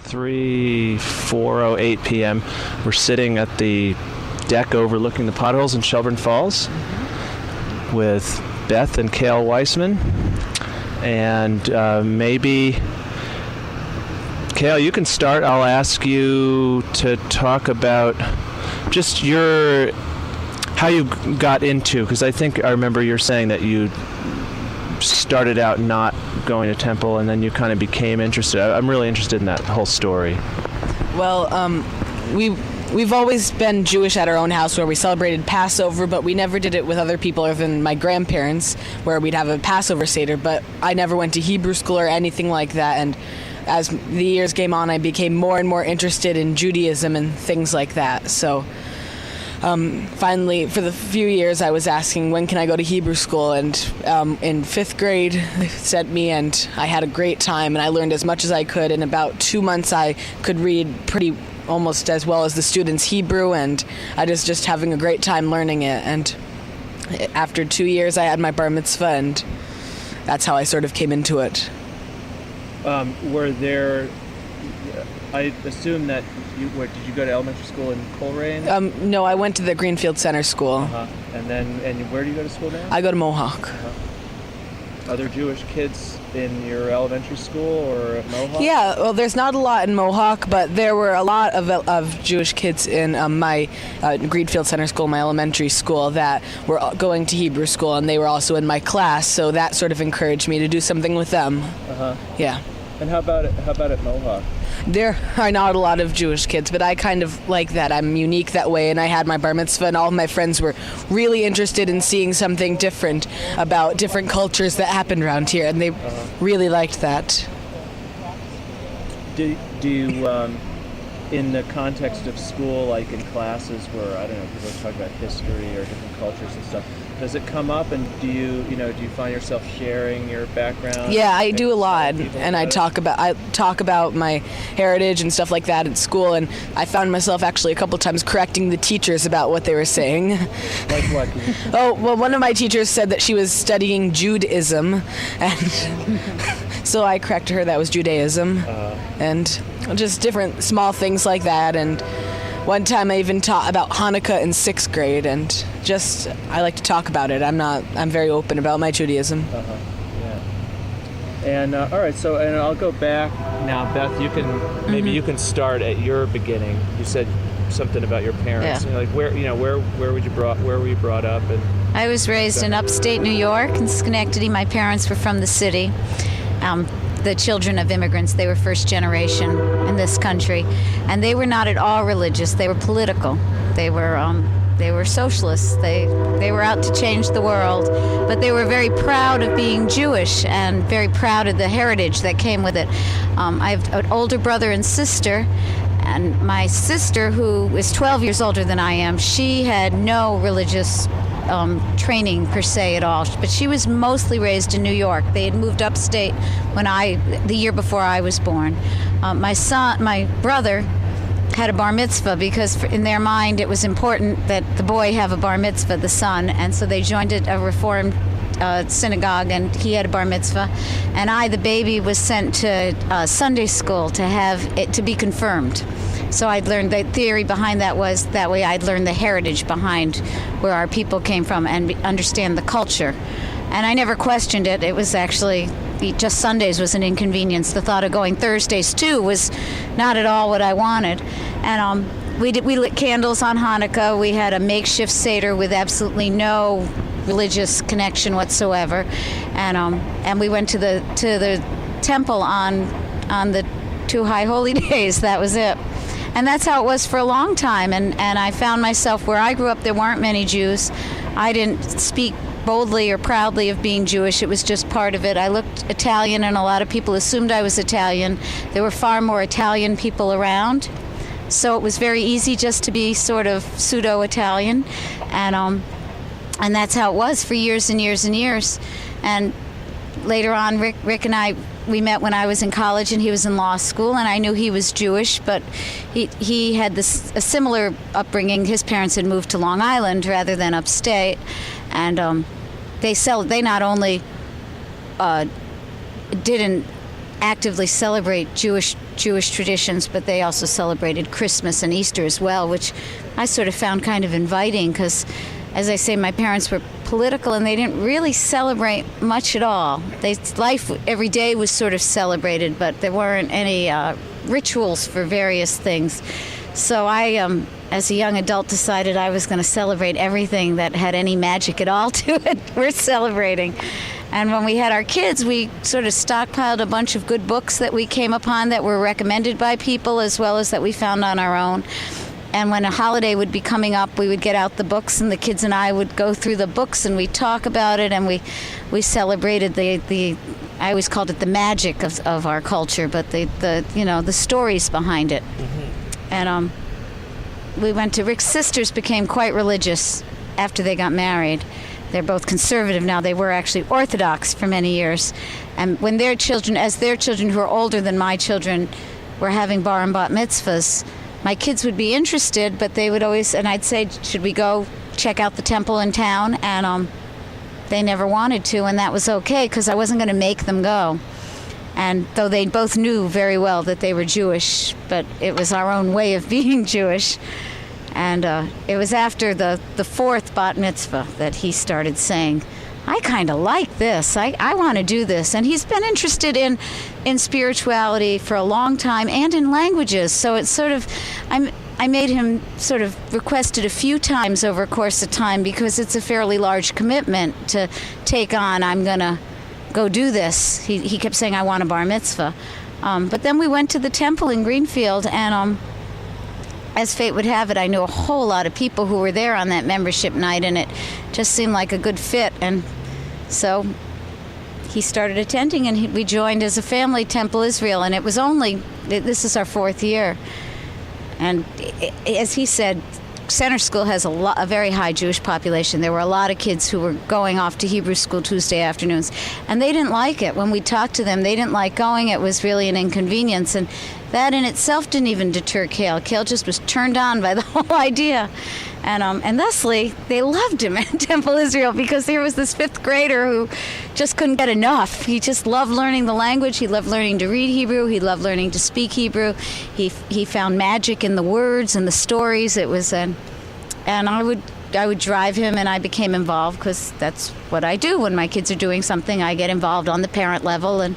4:08 p.m. We're sitting at the deck overlooking the potholes in Shelburne Falls with Beth and Cale Weissman. And maybe, Cale, you can start. I'll ask you to talk about just how you got into, because I remember you're saying that you started out not going to temple and then you kind of became interested. I'm really interested in that whole story. Well, we've always been Jewish at our own house where we celebrated Passover, but we never did it with other people other than my grandparents, where we'd have a Passover Seder, but I never went to Hebrew school or anything like that. And as the years came on, I became more and more interested in Judaism and things like that. So finally, for the few years, I was asking, when can I go to Hebrew school? And in 5th grade, they sent me, and I had a great time, and I learned as much as I could. In about 2 months, I could read almost as well as the students Hebrew, and I was just having a great time learning it. And after 2 years, I had my bar mitzvah, and that's how I sort of came into it. I assume that did you go to elementary school in Coleraine? No, I went to the Greenfield Center School. And where do you go to school now? I go to Mohawk. Are there Jewish kids in your elementary school or at Mohawk? Yeah, well, there's not a lot in Mohawk, but there were a lot of Jewish kids in my Greenfield Center School, my elementary school, that were going to Hebrew school, and they were also in my class, so that sort of encouraged me to do something with them. Yeah. And how about at Mohawk? There are not a lot of Jewish kids, but I kind of like that. I'm unique that way, and I had my bar mitzvah, and all of my friends were really interested in seeing something different about different cultures that happened around here, and they really liked that. Do you, in the context of school, like in classes where, I don't know, people talk about history or different cultures and stuff, does it come up, and do you find yourself sharing your background? Yeah, I do a lot, and I talk about my heritage and stuff like that at school, and I found myself actually a couple times correcting the teachers about what they were saying. Like what? Oh, well, one of my teachers said that she was studying Judaism, and so I corrected her that was Judaism, and just different small things like that. And one time I even taught about Hanukkah in 6th grade, and just I like to talk about it. I'm very open about my Judaism. Yeah. And all right, so and I'll go back now, Beth. Maybe you can start at your beginning. You said something about your parents. Yeah. Like where were you brought up? And I was raised in upstate New York in Schenectady. My parents were from the city. The children of immigrants. They were first generation in this country, and they were not at all religious. They were political. They were socialists. They were out to change the world, but they were very proud of being Jewish and very proud of the heritage that came with it. I have an older brother and sister, and my sister, who is 12 years older than I am, she had no religious training per se at all, but she was mostly raised in New York. They had moved upstate the year before I was born. My brother had a bar mitzvah because in their mind it was important that the boy have a bar mitzvah, the son, and so they joined a Reformed synagogue, and he had a bar mitzvah, and I, the baby, was sent to Sunday school to have it to be confirmed. So I'd learned the theory behind that was that way I'd learn the heritage behind where our people came from and understand the culture. And I never questioned it. It was actually just Sundays was an inconvenience. The thought of going Thursdays too was not at all what I wanted. And we lit candles on Hanukkah. We had a makeshift Seder with absolutely no religious connection whatsoever. And we went to the temple on the 2 high holy days. That was it. And that's how it was for a long time. And I found myself, where I grew up, there weren't many Jews. I didn't speak boldly or proudly of being Jewish. It was just part of it. I looked Italian, and a lot of people assumed I was Italian. There were far more Italian people around. So it was very easy just to be sort of pseudo-Italian. And that's how it was for years and years and years. And later on, Rick and I, we met when I was in college, and he was in law school, and I knew he was Jewish, but he had a similar upbringing. His parents had moved to Long Island rather than upstate, and they not only didn't actively celebrate Jewish Jewish traditions, but they also celebrated Christmas and Easter as well, which I sort of found kind of inviting because, as I say, my parents were political and they didn't really celebrate much at all. Life every day was sort of celebrated, but there weren't any rituals for various things. So I, as a young adult, decided I was going to celebrate everything that had any magic at all to it. We're celebrating. And when we had our kids, we sort of stockpiled a bunch of good books that we came upon that were recommended by people as well as that we found on our own. And when a holiday would be coming up, we would get out the books, and the kids and I would go through the books and we'd talk about it, and we celebrated the I always called it the magic of our culture, but the stories behind it. Mm-hmm. And we went to Rick's sisters became quite religious after they got married. They're both conservative now. They were actually Orthodox for many years. And when their children who are older than my children, were having bar and bat mitzvahs, my kids would be interested, but they would always, and I'd say, should we go check out the temple in town? And they never wanted to, and that was okay, because I wasn't going to make them go. And though they both knew very well that they were Jewish, but it was our own way of being Jewish. And it was after the fourth bat mitzvah that he started saying, I kind of like this. I want to do this. And he's been interested in spirituality for a long time and in languages. So it's sort of, I made him sort of request it a few times over a course of time because it's a fairly large commitment to take on. I'm going to go do this. He kept saying, I want a bar mitzvah. But then we went to the temple in Greenfield, and as fate would have it, I knew a whole lot of people who were there on that membership night, and it just seemed like a good fit. And so he started attending, and we joined as a family Temple Israel, and it was this is our fourth year. And as he said, Center School has a very high Jewish population. There were a lot of kids who were going off to Hebrew school Tuesday afternoons, and they didn't like it. When we talked to them, they didn't like going. It was really an inconvenience, and that in itself didn't even deter Cale. Cale just was turned on by the whole idea. And thusly, they loved him at Temple Israel because there was this fifth grader who just couldn't get enough. He just loved learning the language. He loved learning to read Hebrew. He loved learning to speak Hebrew. He found magic in the words and the stories. It was and I would drive him, and I became involved because that's what I do. When my kids are doing something, I get involved on the parent level, and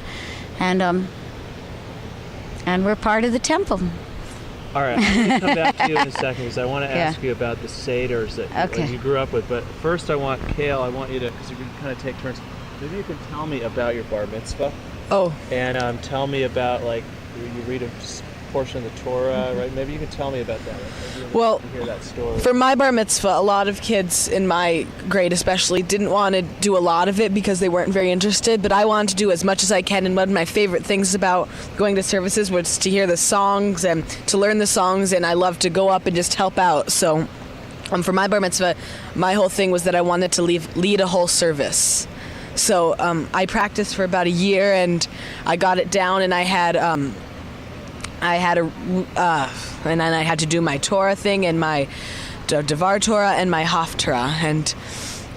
we're part of the temple. All right, I'm going to come back to you in a second because I want to ask you about the seders that you grew up with. But first, I want Cale. I want you to, because you can kind of take turns. Maybe you can tell me about your bar mitzvah. Oh. And tell me about, like, you read a portion of the Torah, right? Maybe you can tell me about that. Well, hear that story. For my bar mitzvah, a lot of kids in my grade especially didn't want to do a lot of it because they weren't very interested, but I wanted to do as much as I can, and one of my favorite things about going to services was to hear the songs and to learn the songs, and I love to go up and just help out. So for my bar mitzvah, my whole thing was that I wanted to lead a whole service. So I practiced for about a year, and I got it down, and and then I had to do my Torah thing and my Devar Torah and my Haftarah. And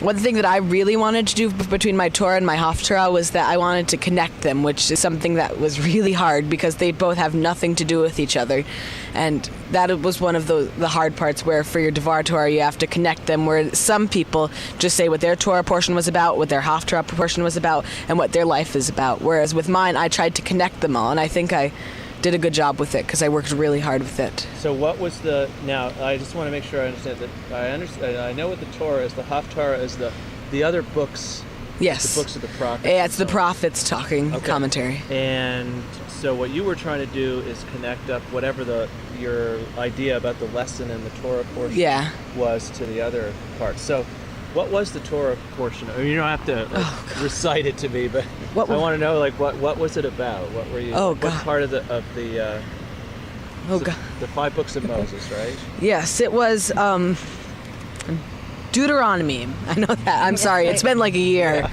one thing that I really wanted to do between my Torah and my Haftarah was that I wanted to connect them, which is something that was really hard because they both have nothing to do with each other. And that was one of the hard parts, where for your Devar Torah you have to connect them, where some people just say what their Torah portion was about, what their Haftarah portion was about, and what their life is about. Whereas with mine, I tried to connect them all, and I think I did a good job with it because I worked really hard with it. So what was now I just want to make sure I understand that I know what the Torah is. The Haftarah is the other books. Yes. The books of the prophets. Yeah, it's the prophets talking commentary. And so what you were trying to do is connect up whatever your idea about the lesson in the Torah portion was to the other parts. So what was the Torah portion? I mean, you don't have to recite it to me, but I want to know, like, what was it about? What were you? Oh, what God. part of the God. The 5 books of Moses, right? Yes, it was Deuteronomy. I know that. I'm sorry. It's been like a year. Yeah.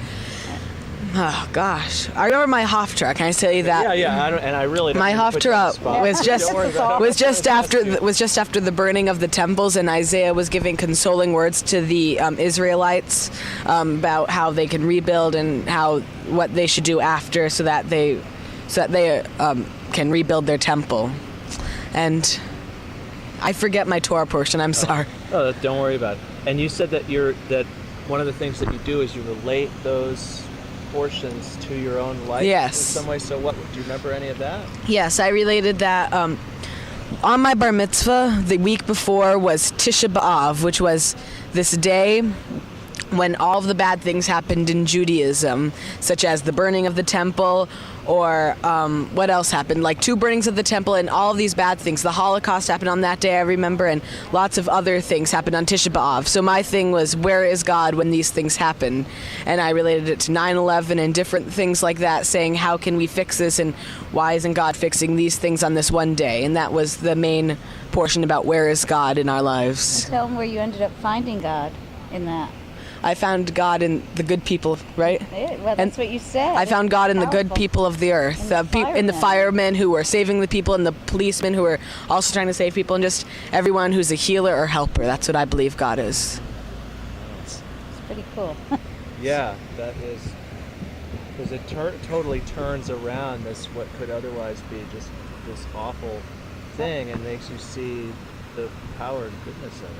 Oh gosh, I remember my Haftarah. Can I tell you that? Yeah. I really don't my Haftarah was just after the burning of the temples, and Isaiah was giving consoling words to the Israelites about how they can rebuild and what they should do after, so that they can rebuild their temple. And I forget my Torah portion. I'm sorry. Oh, don't worry about it. And you said that that one of the things that you do is you relate those portions to your own life Yes. in some way. So what, do you remember any of that? Yes, I related that. On my bar mitzvah, the week before was Tisha B'Av, which was this day when all of the bad things happened in Judaism, such as the burning of the temple, or what else happened? Like 2 burnings of the temple and all of these bad things. The Holocaust happened on that day, I remember, and lots of other things happened on Tisha B'Av. So my thing was, where is God when these things happen? And I related it to 9/11 and different things like that, saying, how can we fix this, and why isn't God fixing these things on this one day? And that was the main portion about where is God in our lives. Tell them where you ended up finding God in that. I found God in the good people, right? Yeah, well, that's what you said. I found God in the good Powerful. people of the earth, in the firemen who were saving the people, and the policemen who were also trying to save people, and just everyone who's a healer or helper. That's what I believe God is. It's pretty cool. Yeah, that is, because it totally turns around this what could otherwise be just this awful thing and makes you see the power and goodness of it.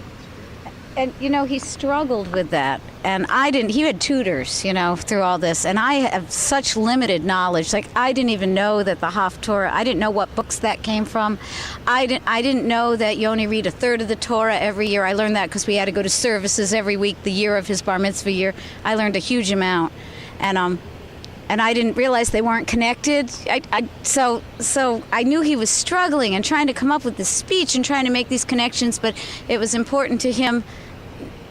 And, he struggled with that. And he had tutors, through all this. And I have such limited knowledge. Like, I didn't even know that the Haftorah, I didn't know what books that came from. I didn't know that you only read 1/3 of the Torah every year. I learned that because we had to go to services every week, the year of his bar mitzvah year. I learned a huge amount. And I didn't realize they weren't connected. So I knew he was struggling and trying to come up with this speech and trying to make these connections, but it was important to him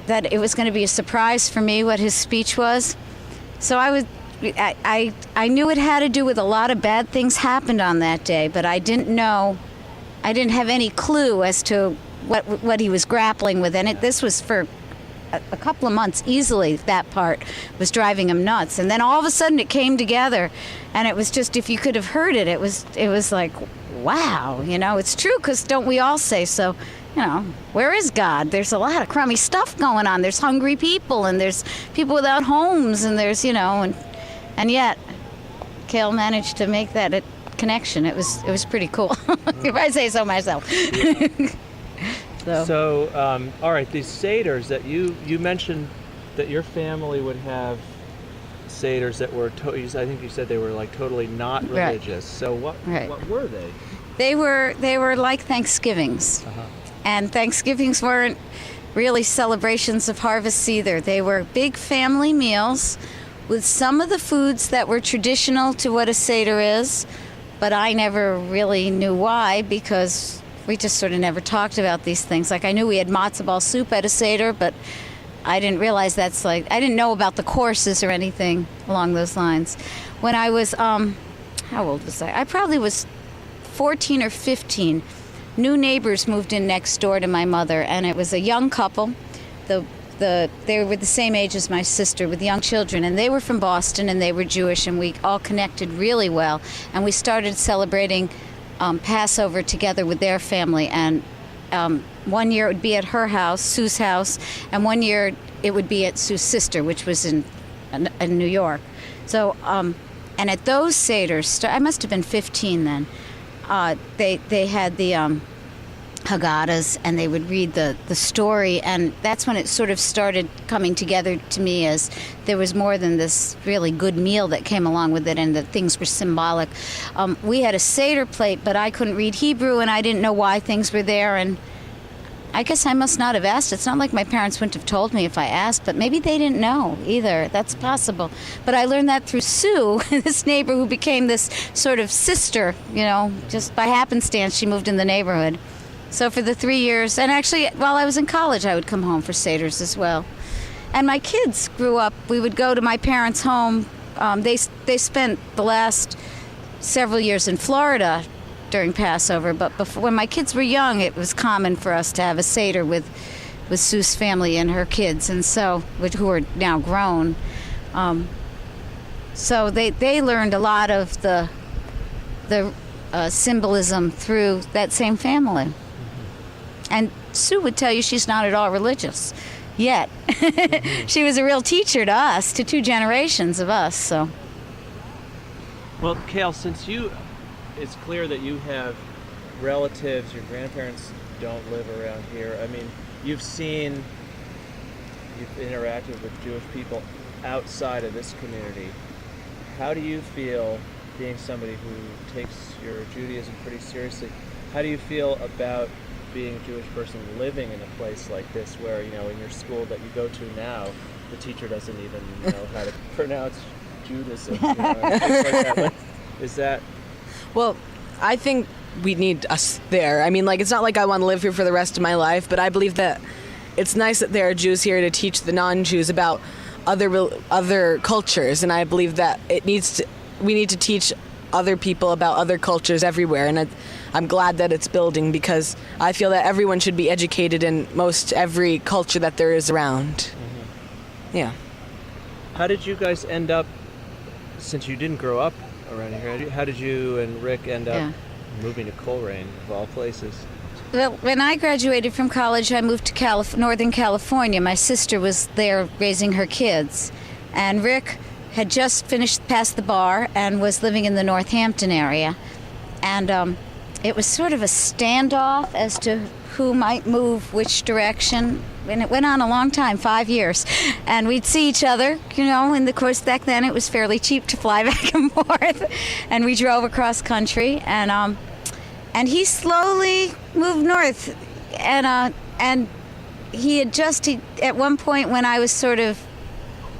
that it was going to be a surprise for me what his speech was. So I knew it had to do with a lot of bad things happened on that day, but I didn't have any clue as to what he was grappling with. And this was for a couple of months easily. That part was driving him nuts, and then all of a sudden it came together, and it was just, if you could have heard it, it was like, wow, it's true, because don't we all say so? Where is God? There's a lot of crummy stuff going on. There's hungry people, and there's people without homes, and there's and yet Cale managed to make that a connection. It was pretty cool, if I say so myself. So, all right, these seders that you mentioned that your family would have seders that were, I think you said they were like totally not religious. Right. So what were they? They were like Thanksgivings. Uh-huh. And Thanksgivings weren't really celebrations of harvest either. They were big family meals with some of the foods that were traditional to what a Seder is, but I never really knew why, because we just sort of never talked about these things. Like, I knew we had matzo ball soup at a Seder, but I didn't realize I didn't know about the courses or anything along those lines. When I was, how old was I? I probably was 14 or 15. New neighbors moved in next door to my mother, and it was a young couple. They were the same age as my sister with young children, and they were from Boston, and they were Jewish, and we all connected really well. And we started celebrating Passover together with their family. And one year it would be at her house, Sue's house, and one year it would be at Sue's sister, which was in New York. So, and at those Seders, I must have been 15 then, they had the Haggadahs, and they would read the story, and that's when it sort of started coming together to me, as there was more than this really good meal that came along with it, and that things were symbolic. We had a Seder plate, but I couldn't read Hebrew, and I didn't know why things were there, and I guess I must not have asked. It's not like my parents wouldn't have told me if I asked, but maybe they didn't know either. That's possible. But I learned that through Sue, this neighbor who became this sort of sister, just by happenstance. She moved in the neighborhood. So for the 3 years, and actually while I was in college, I would come home for Seders as well. And my kids grew up, we would go to my parents' home. They spent the last several years in Florida during Passover, but before, when my kids were young, it was common for us to have a Seder with Sue's family and her kids, and so, who are now grown. So they learned a lot of the symbolism through that same family. Mm-hmm. And Sue would tell you she's not at all religious yet. Mm-hmm. She was a real teacher to us, to 2 generations of us. So. Well, Cale, since you it's clear that you have relatives, your grandparents don't live around here. I mean, you've interacted with Jewish people outside of this community. How do you feel, being somebody who takes your Judaism pretty seriously, how do you feel about being a Jewish person living in a place like this where, in your school that you go to now, the teacher doesn't even know how to pronounce Judaism, and things like that? Is that... Well, I think we need us there. I mean, it's not like I want to live here for the rest of my life, but I believe that it's nice that there are Jews here to teach the non-Jews about other cultures, and I believe that we need to teach other people about other cultures everywhere, and I'm glad that it's building, because I feel that everyone should be educated in most every culture that there is around. Mm-hmm. Yeah. How did you guys end up, since you didn't grow up around here, how did you and Rick end up moving to Coleraine, of all places? Well, when I graduated from college, I moved to Northern California. My sister was there raising her kids, and Rick had just passed the bar and was living in the Northampton area. And it was sort of a standoff as to who might move which direction. And it went on a long time, 5 years. And we'd see each other, in the course. Back then it was fairly cheap to fly back and forth. And we drove across country. And he slowly moved north. And he at one point when I was sort of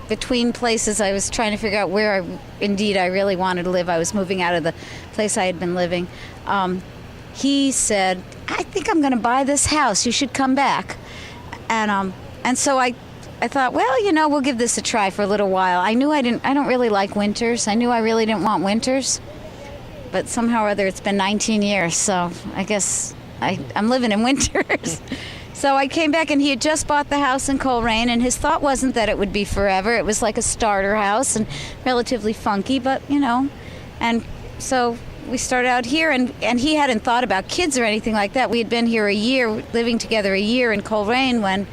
between places, I was trying to figure out where I really wanted to live. I was moving out of the place I had been living. He said, "I think I'm going to buy this house. You should come back." And so I thought, well, we'll give this a try for a little while. I knew I don't really like winters. I knew I really didn't want winters. But somehow or other, it's been 19 years, so I guess I'm living in winters. So I came back, and he had just bought the house in Coleraine, and his thought wasn't that it would be forever. It was like a starter house and relatively funky, but, And so we started out here, and he hadn't thought about kids or anything like that. We had been here living together a year in Coleraine when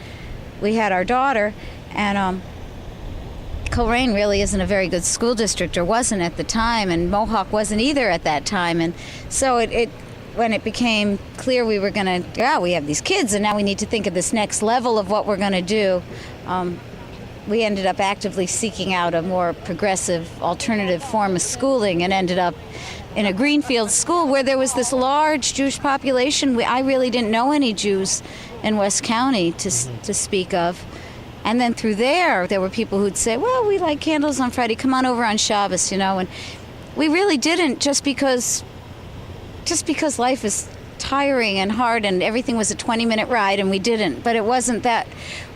we had our daughter, and Coleraine really isn't a very good school district, or wasn't at the time, and Mohawk wasn't either at that time. And so when it became clear we were going to, we have these kids, and now we need to think of this next level of what we're going to do, we ended up actively seeking out a more progressive alternative form of schooling, and ended up in a greenfield school where there was this large Jewish population. I really didn't know any Jews in West County to speak of. And then through there were people who'd say, well, we light candles on Friday, come on over on Shabbos, and we really didn't, just because life is tiring and hard, and everything was a 20-minute ride, and we didn't. But it wasn't that.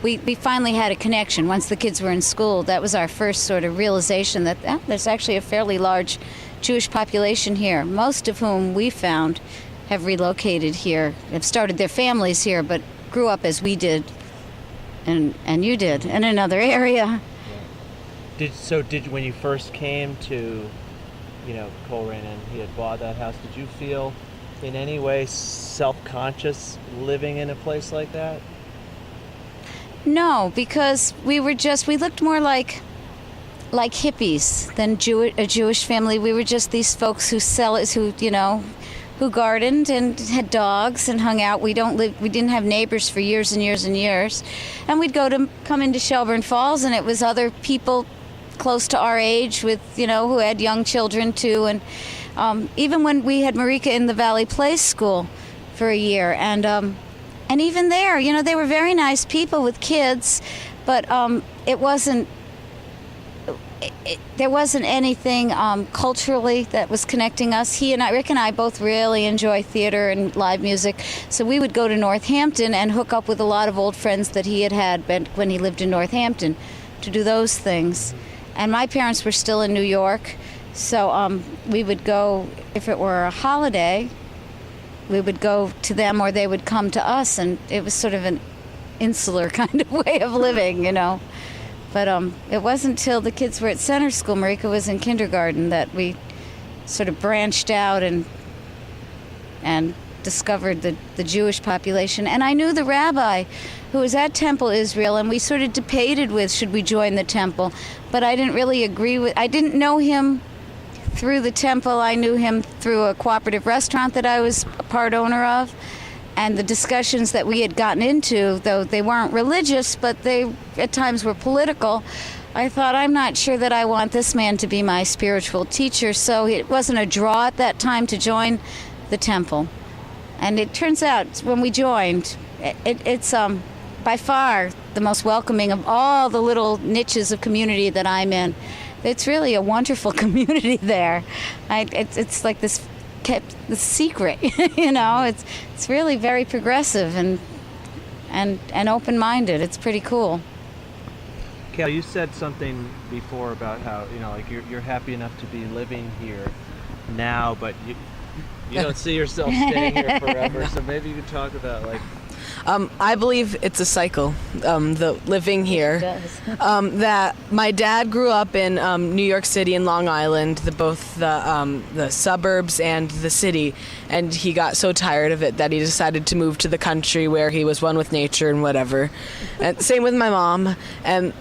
We finally had a connection once the kids were in school. That was our first sort of realization that there's actually a fairly large Jewish population here, most of whom we found have relocated here, have started their families here, but grew up as we did, and you did, in another area. Did when you first came to, Coleraine, and he had bought that house, did you feel in any way self-conscious living in a place like that? No, because we looked more like hippies than a Jewish family. We were just these folks who gardened and had dogs and hung out. We didn't have neighbors for years and years and years. And we'd come into Shelburne Falls, and it was other people close to our age with, who had young children too. And even when we had Marika in the Valley Place School for a year, and even there, they were very nice people with kids, but there wasn't anything culturally that was connecting us. Rick and I both really enjoy theater and live music, so we would go to Northampton and hook up with a lot of old friends that he had when he lived in Northampton to do those things. And my parents were still in New York, so we would go, if it were a holiday, we would go to them or they would come to us, and it was sort of an insular kind of way of living, But it wasn't till the kids were at center school, Marika was in kindergarten, that we sort of branched out and discovered the Jewish population. And I knew the rabbi who was at Temple Israel, and we sort of debated with, should we join the temple? But I didn't really agree with, I didn't know him through the temple. I knew him through a cooperative restaurant that I was a part owner of. And the discussions that we had gotten into, though they weren't religious, but they at times were political, I thought, I'm not sure that I want this man to be my spiritual teacher. So it wasn't a draw at that time to join the temple. And it turns out when we joined, it's by far the most welcoming of all the little niches of community that I'm in. It's really a wonderful community there. It's like this kept the secret, you know. It's really very progressive and open-minded. It's pretty cool. Cale, you said something before about how, like you're happy enough to be living here now, but you don't see yourself staying here forever. So maybe you could talk about I believe it's a cycle, the living here. It does. That my dad grew up in New York City and Long Island, both the suburbs and the city, and he got so tired of it that he decided to move to the country where he was one with nature and whatever. And same with my mom. And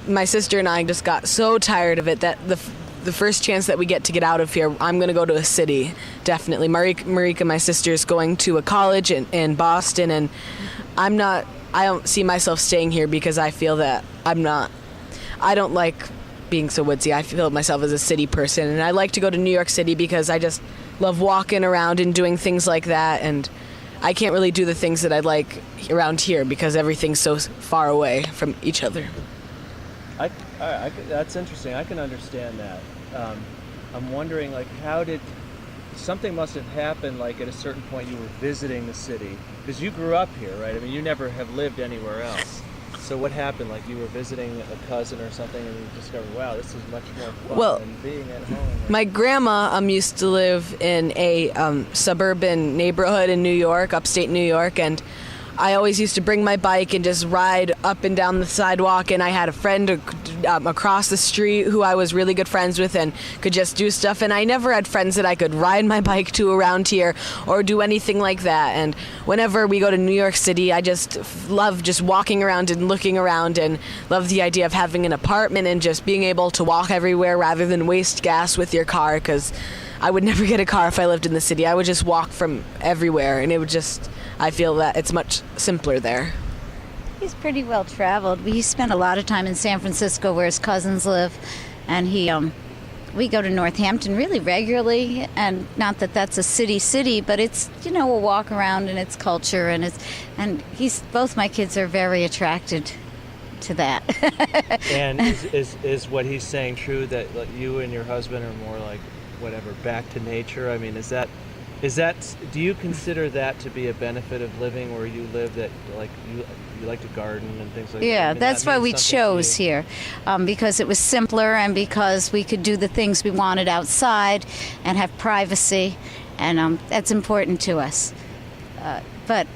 my sister and I just got so tired of it that the first chance that we get to get out of here, I'm going to go to a city, definitely. Marika, my sister, is going to a college in Boston, and I don't see myself staying here because I feel that I don't like being so woodsy. I feel myself as a city person, and I like to go to New York City because I just love walking around and doing things like that, and I can't really do the things that I like around here because everything's so far away from each other. that's interesting. I can understand that. I'm wondering, how did something must have happened? At a certain point, you were visiting the city because you grew up here, right? I mean, you never have lived anywhere else. So what happened? You were visiting a cousin or something, and you discovered, wow, this is much more fun than being at home. My grandma used to live in a suburban neighborhood in New York, upstate New York, and I always used to bring my bike and just ride up and down the sidewalk, and I had a friend across the street who I was really good friends with and could just do stuff, and I never had friends that I could ride my bike to around here or do anything like that. And whenever we go to New York City, I just love just walking around and looking around and love the idea of having an apartment and just being able to walk everywhere rather than waste gas with your car, because I would never get a car if I lived in the city. I would just walk from everywhere, and I feel that it's much simpler there. He's pretty well traveled. He spent a lot of time in San Francisco where his cousins live, and we go to Northampton really regularly, and not that that's a city, but it's, we'll walk around and its culture, and both my kids are very attracted to that. And is what he's saying true, that you and your husband are more back to nature? I mean, is that do you consider that to be a benefit of living where you live, that you like to garden and things like that? Yeah, I mean, that's why we chose here, because it was simpler and because we could do the things we wanted outside and have privacy, and that's important to us. But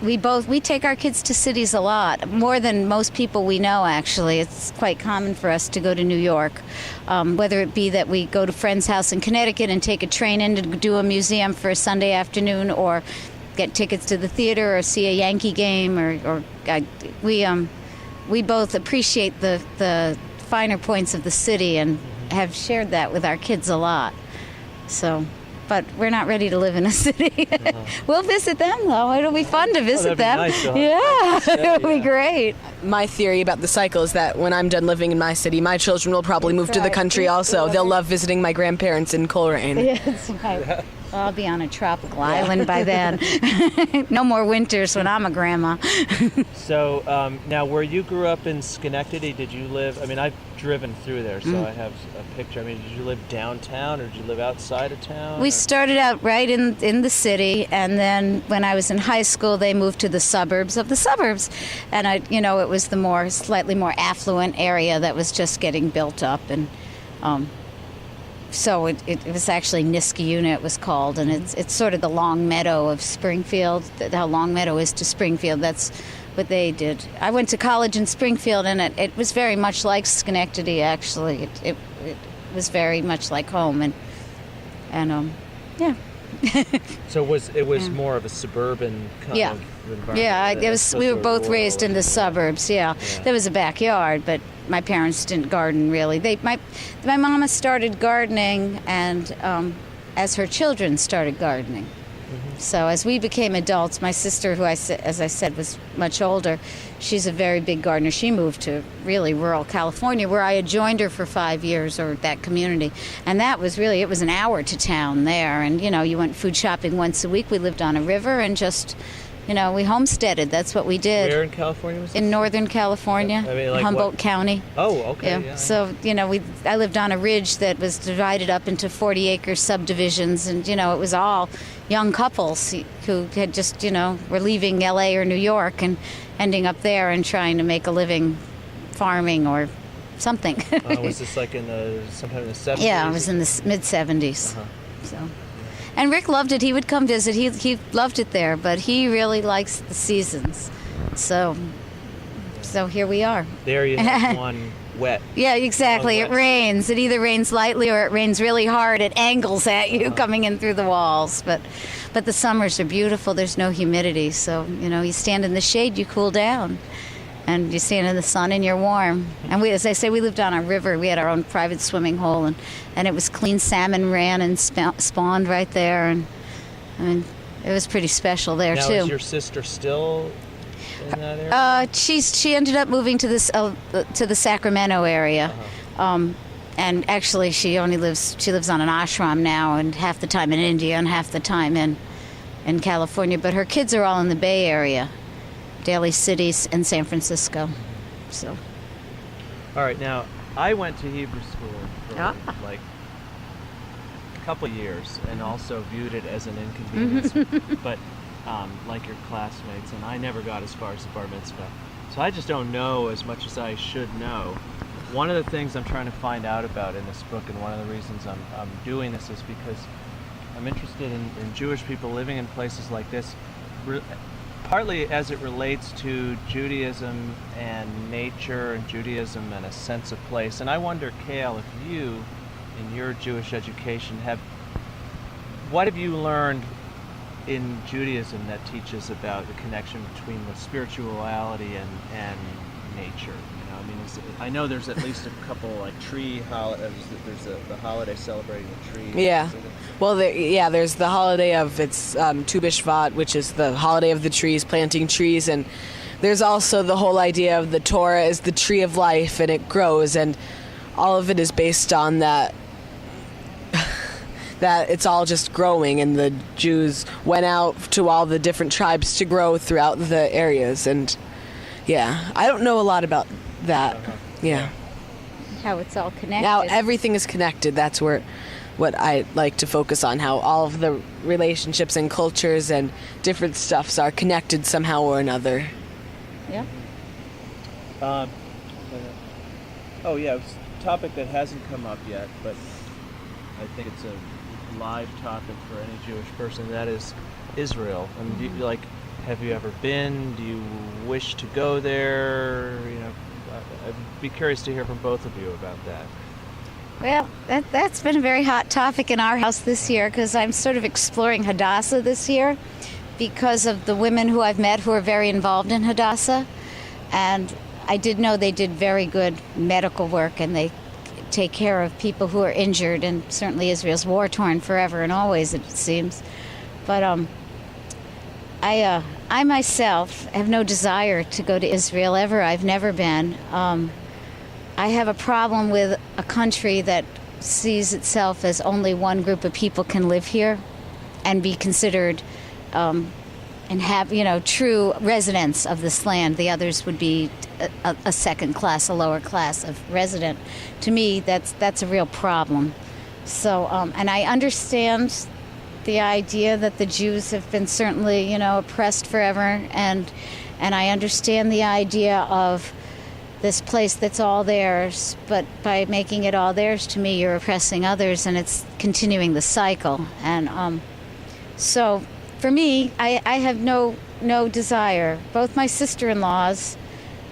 we take our kids to cities a lot, more than most people we know, actually. It's quite common for us to go to New York, whether it be that we go to a friend's house in Connecticut and take a train in to do a museum for a Sunday afternoon, or get tickets to the theater, or see a Yankee game, we both appreciate the finer points of the city and have shared that with our kids a lot. So, but we're not ready to live in a city. We'll visit them, though. It'll be fun to visit them. Nice, yeah, it'll be great. My theory about the cycle is that when I'm done living in my city, my children will probably move to the country also. They'll love visiting my grandparents in Coleraine. Yeah, that's right. Well, I'll be on a tropical island by then. No more winters when I'm a grandma. So now, where you grew up in Schenectady, did you live? I mean, I've driven through there, so I have a picture. I mean, did you live downtown, or did you live outside of town? We started out right in the city, and then when I was in high school, they moved to the suburbs of the suburbs, and it was the slightly more affluent area that was just getting built up, and so it was actually Niskayuna, it was called, and it's sort of the Long Meadow of Springfield. How Long Meadow is to Springfield, that's what they did. I went to college in Springfield, and it was very much like Schenectady, actually. It was very much like home, and yeah, So it was more of a suburban kind Yeah. of environment. Yeah, we were both rural raised in the suburbs. Yeah. There was a backyard, but my parents didn't garden really. My mama started gardening, and as her children started gardening. So as we became adults, my sister, who as I said, was much older, she's a very big gardener. She moved to really rural California, where I had joined her for 5 years, or that community. And that was really, it was an hour to town there. And, you went food shopping once a week. We lived on a river and just, we homesteaded. That's what we did. Where in California was this? In Northern California, I mean, like Humboldt what? County. Oh, okay. Yeah. So, I lived on a ridge that was divided up into 40-acre subdivisions, and, it was all young couples who had just, were leaving LA or New York and ending up there and trying to make a living farming or something. Was this like sometime in the 70s? Yeah, it was in the mid-70s. Uh-huh. So. And Rick loved it. He would come visit. He loved it there, but he really likes the seasons. So here we are. There you have one wet. Yeah, exactly. One It wet. rains. It either rains lightly or it rains really hard. It angles at you coming in through the walls. But the summers are beautiful. There's no humidity. So, you stand in the shade, you cool down. And you stand in the sun and you're warm. And as I say, we lived on a river. We had our own private swimming hole, and it was clean. Salmon ran and spawned right there. And I mean, it was pretty special there Now, too. is your sister still in that area? She ended up moving to the Sacramento area. And actually she lives on an ashram now, and half the time in India and half the time in California. But her kids are all in the Bay Area, Daly City and San Francisco. So. All right. Now, I went to Hebrew school for like a couple of years, and also viewed it as an inconvenience. But like your classmates, and I never got as far as the bar mitzvah. So I just don't know as much as I should know. One of the things I'm trying to find out about in this book, and one of the reasons I'm doing this, is because I'm interested in Jewish people living in places like this, partly as it relates to Judaism and nature, and Judaism and a sense of place. And I wonder, Cale, if you, in your Jewish education, what have you learned in Judaism that teaches about the connection between the spirituality and nature? I know there's at least a couple like tree holidays. There's the holiday celebrating the tree. Yeah. Well, there's the holiday of Tu B'Shvat, which is the holiday of the trees, planting trees, and there's also the whole idea of the Torah is the tree of life, and it grows, and all of it is based on that it's all just growing, and the Jews went out to all the different tribes to grow throughout the areas, and I don't know a lot about that. Yeah. How it's all connected. Now everything is connected. That's what I like to focus on, how all of the relationships and cultures and different stuffs are connected somehow or another. Yeah. It's a topic that hasn't come up yet, but I think it's a live topic for any Jewish person. That is Israel. I mean, do you, have you ever been? Do you wish to go there? I'd be curious to hear from both of you about that. Well, that's been a very hot topic in our house this year, because I'm sort of exploring Hadassah this year because of the women who I've met who are very involved in Hadassah. And I did know they did very good medical work, and they take care of people who are injured, and certainly Israel's war-torn forever and always, it seems. But I myself have no desire to go to Israel ever. I've never been. I have a problem with a country that sees itself as only one group of people can live here and be considered and have, true residents of this land. The others would be a second class, a lower class of resident. To me, that's a real problem. So, and I understand the idea that the Jews have been certainly, oppressed forever, and I understand the idea of this place that's all theirs, but by making it all theirs, to me, you're oppressing others, and it's continuing the cycle. And so, for me, I have no desire. Both my sister-in-laws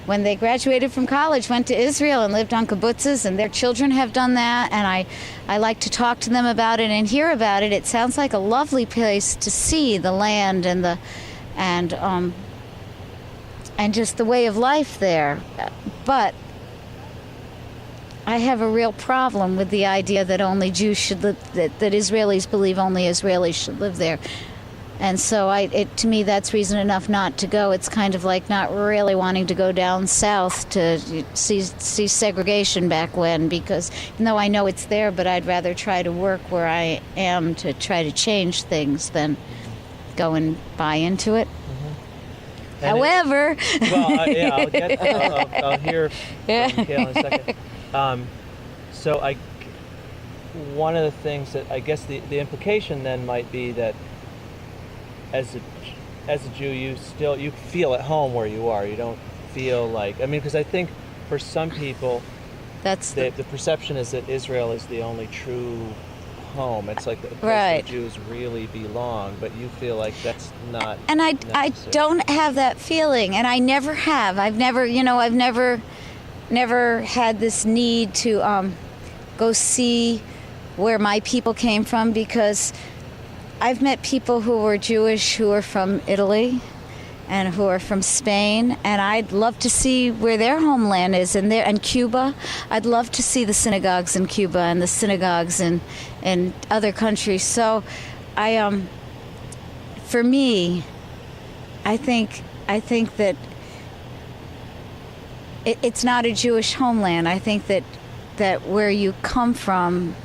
when they graduated from college, went to Israel and lived on kibbutzes, and their children have done that, and I like to talk to them about it and hear about it. It sounds like a lovely place to see the land and just the way of life there. But I have a real problem with the idea that only Jews should live, that Israelis believe only Israelis should live there. And so to me, that's reason enough not to go. It's kind of like not really wanting to go down south to see segregation back when, because even though I know it's there, but I'd rather try to work where I am to try to change things than go and buy into it. Mm-hmm. However... I'll hear from Cale in a second. One of the things that I guess the implication then might be that as a Jew, you feel at home where you are. You don't feel like, because I think for some people, that's the perception is that Israel is the only true home. It's like the place right. where Jews really belong, but you feel like that's not. And I don't have that feeling, and I never have. I've never had this need to go see where my people came from, because I've met people who were Jewish who are from Italy and who are from Spain, and I'd love to see where their homeland is, and Cuba. I'd love to see the synagogues in Cuba and the synagogues in other countries. So for me, I think that it's not a Jewish homeland. I think that where you come from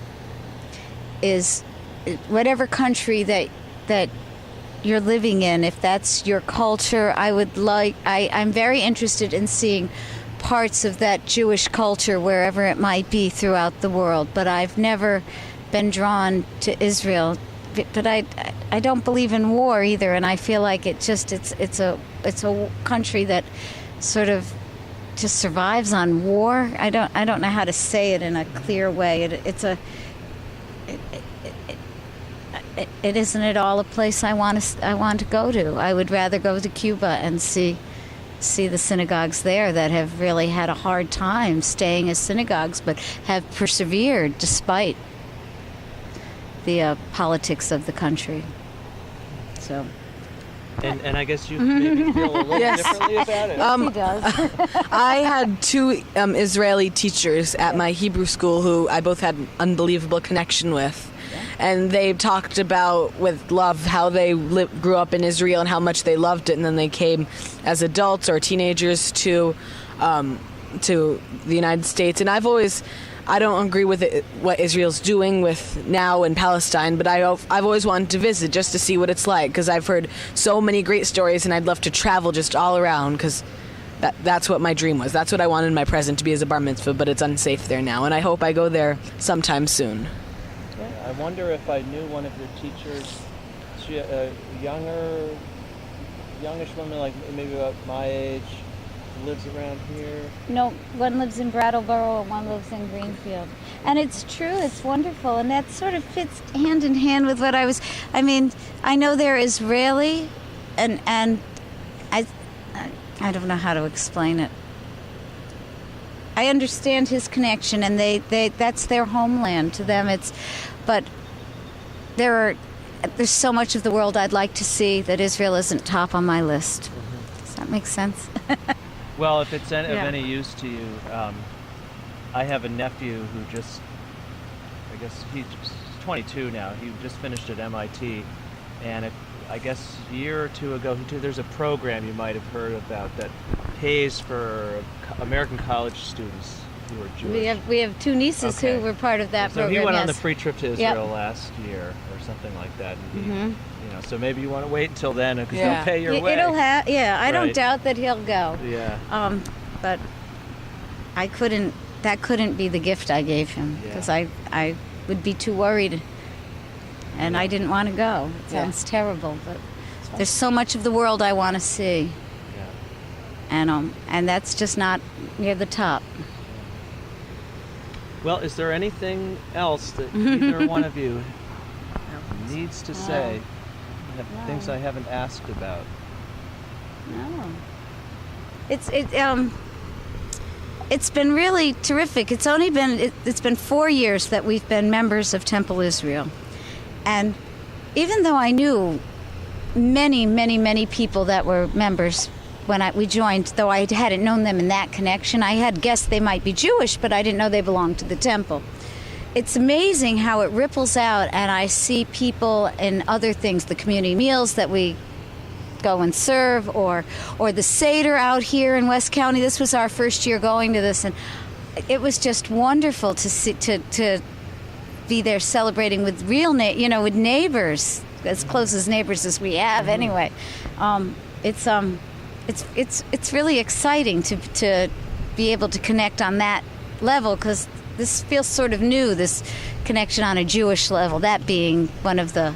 is whatever country that you're living in. If that's your culture, I'm very interested in seeing parts of that Jewish culture wherever it might be throughout the world. But I've never been drawn to Israel. But I don't believe in war either, and I feel like it's a country that sort of just survives on war. I don't know how to say it in a clear way. It isn't at all a place I want to go to. I would rather go to Cuba and see the synagogues there that have really had a hard time staying as synagogues, but have persevered despite the politics of the country. So. And I guess you maybe feel a little differently about it. He does. I had two Israeli teachers at my Hebrew school who I both had an unbelievable connection with. And they talked about, with love, how they grew up in Israel and how much they loved it. And then they came as adults or teenagers to the United States. And I don't agree with what Israel's doing with now in Palestine, but I've always wanted to visit just to see what it's like, because I've heard so many great stories, and I'd love to travel just all around, because that's what my dream was. That's what I wanted my present to be as a bar mitzvah, but it's unsafe there now, and I hope I go there sometime soon. Yeah, I wonder if I knew one of your teachers, she a youngish woman, like maybe about my age, lives around here. No, one lives in Brattleboro and one lives in Greenfield. And it's true, it's wonderful, and that sort of fits hand in hand with what I know they're Israeli, and I don't know how to explain it. I understand his connection, and they that's their homeland to them. But there's so much of the world I'd like to see that Israel isn't top on my list. Mm-hmm. Does that make sense? Well, if it's of any use to you, I have a nephew who he's 22 now. He just finished at MIT, and I guess a year or two ago, there's a program you might have heard about that pays for American college students who are Jewish. We have two nieces who were part of that program. So he went on the free trip to Israel last year or something like that. And so maybe you want to wait until then, because they'll pay your way. I don't doubt that he'll go. Yeah. But that couldn't be the gift I gave him, because I would be too worried, and I didn't want to go. It sounds terrible, but there's so much of the world I want to see. Yeah. And that's just not near the top. Well, is there anything else that either one of you needs to say? Things I haven't asked about. No. it's been really terrific. It's been 4 years that we've been members of Temple Israel. And even though I knew many people that were members when we joined, though I hadn't known them in that connection, I had guessed they might be Jewish, but I didn't know they belonged to the temple. It's amazing how it ripples out, and I see people in other things, the community meals that we go and serve, or the Seder out here in West County. This was our first year going to this, and it was just wonderful to see, to be there celebrating with real with neighbors, as close as neighbors as we have anyway. It's really exciting to be able to connect on that level, because this feels sort of new, this connection on a Jewish level, that being one of the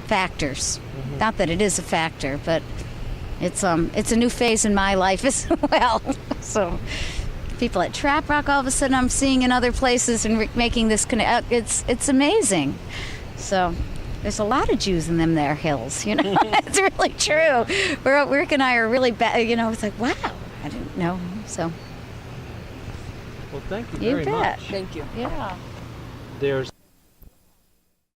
factors. Mm-hmm. Not that it is a factor, but it's a new phase in my life as well. So people at Trap Rock, all of a sudden I'm seeing in other places and making this connect. It's amazing. So there's a lot of Jews in them there hills, It's really true. Rick and I are really bad, it's like, wow, I didn't know. So well, thank you you very bet. much. Thank you. Yeah. There's